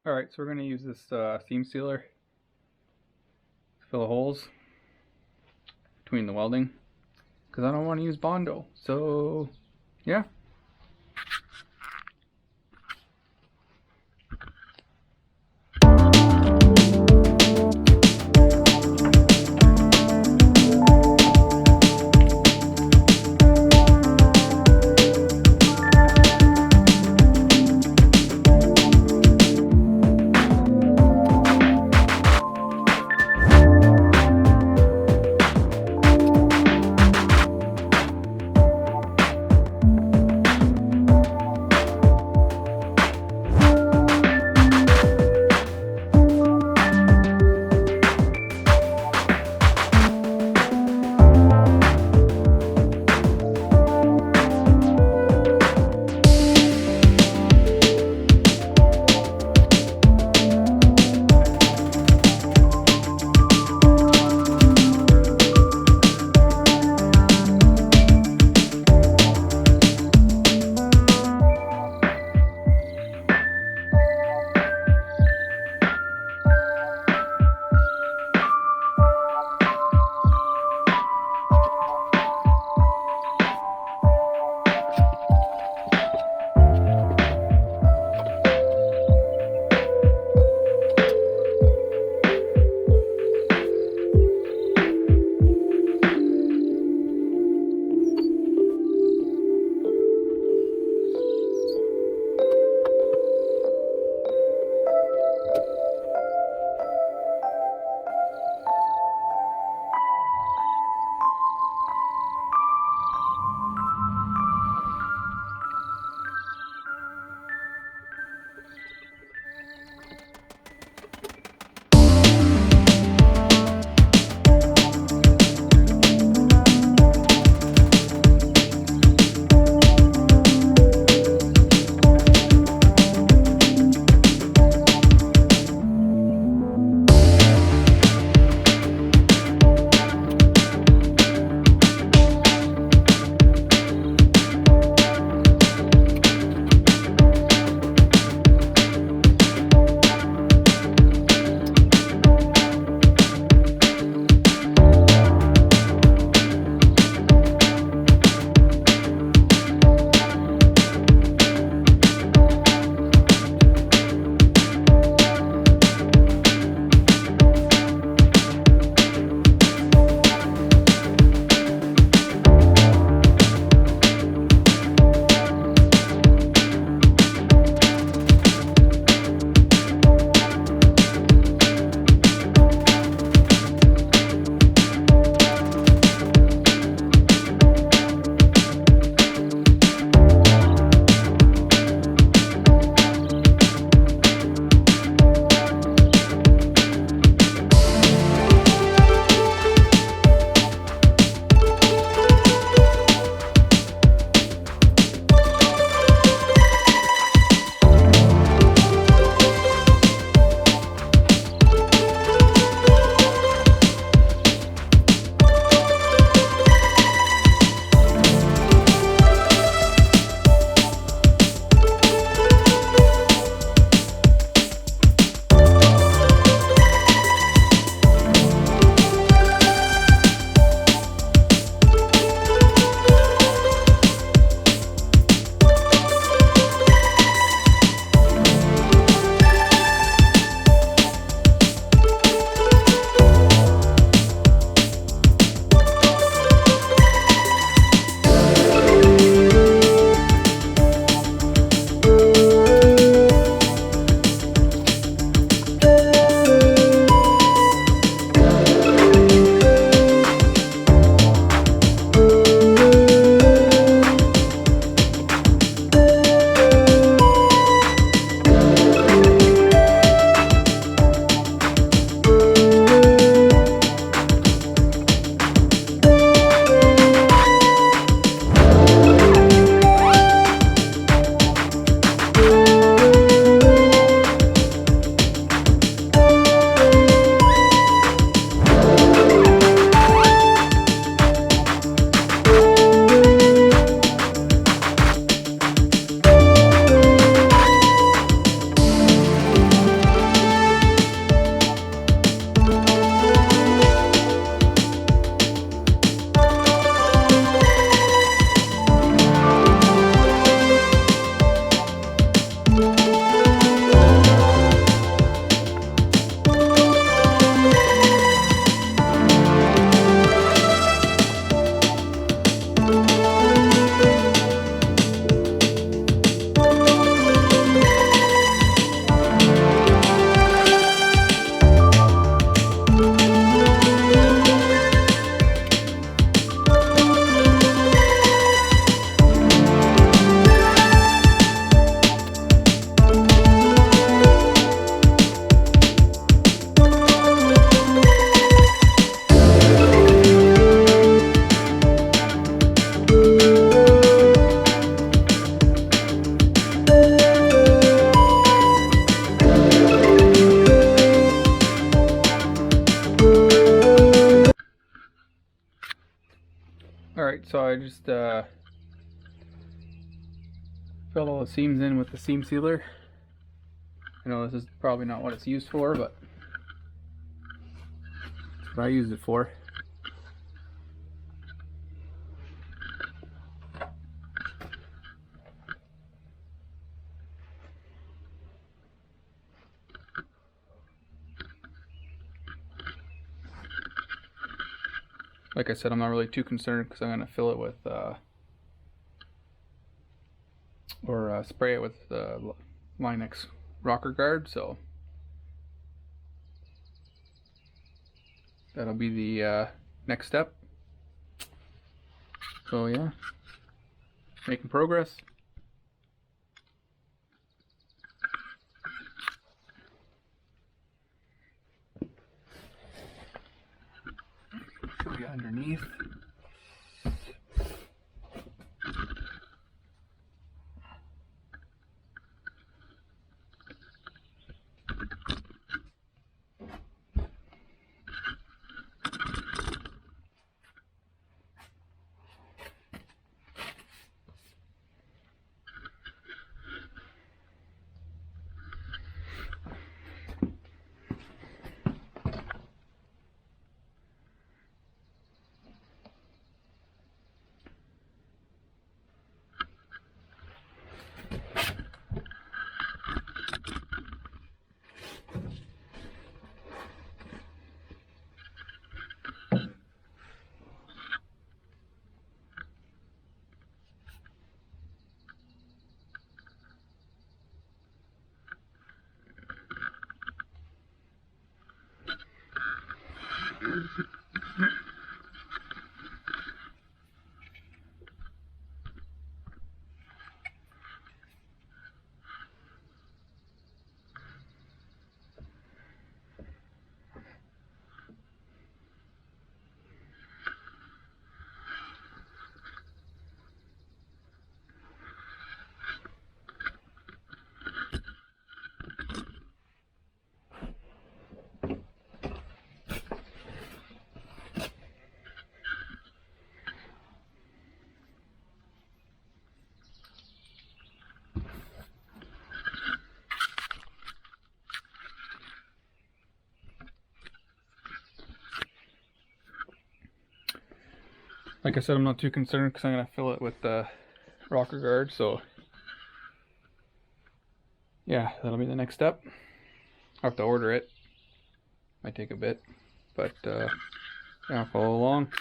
Alright, so we're going to use this seam sealer to fill the holes between the welding, because I don't want to use Bondo. So, yeah. so I just filled all the seams in with the seam sealer. I know this is probably not what it's used for, but that's what I use it for. Like I said, I'm not really too concerned because I'm going to fill it with, spray it with Linux rocker guard, so that'll be the next step. So yeah, making progress. Show you underneath. Like I said, I'm not too concerned because I'm going to fill it with the rocker guard, so yeah, that'll be the next step. I'll have to order it. Might take a bit, but yeah, follow along.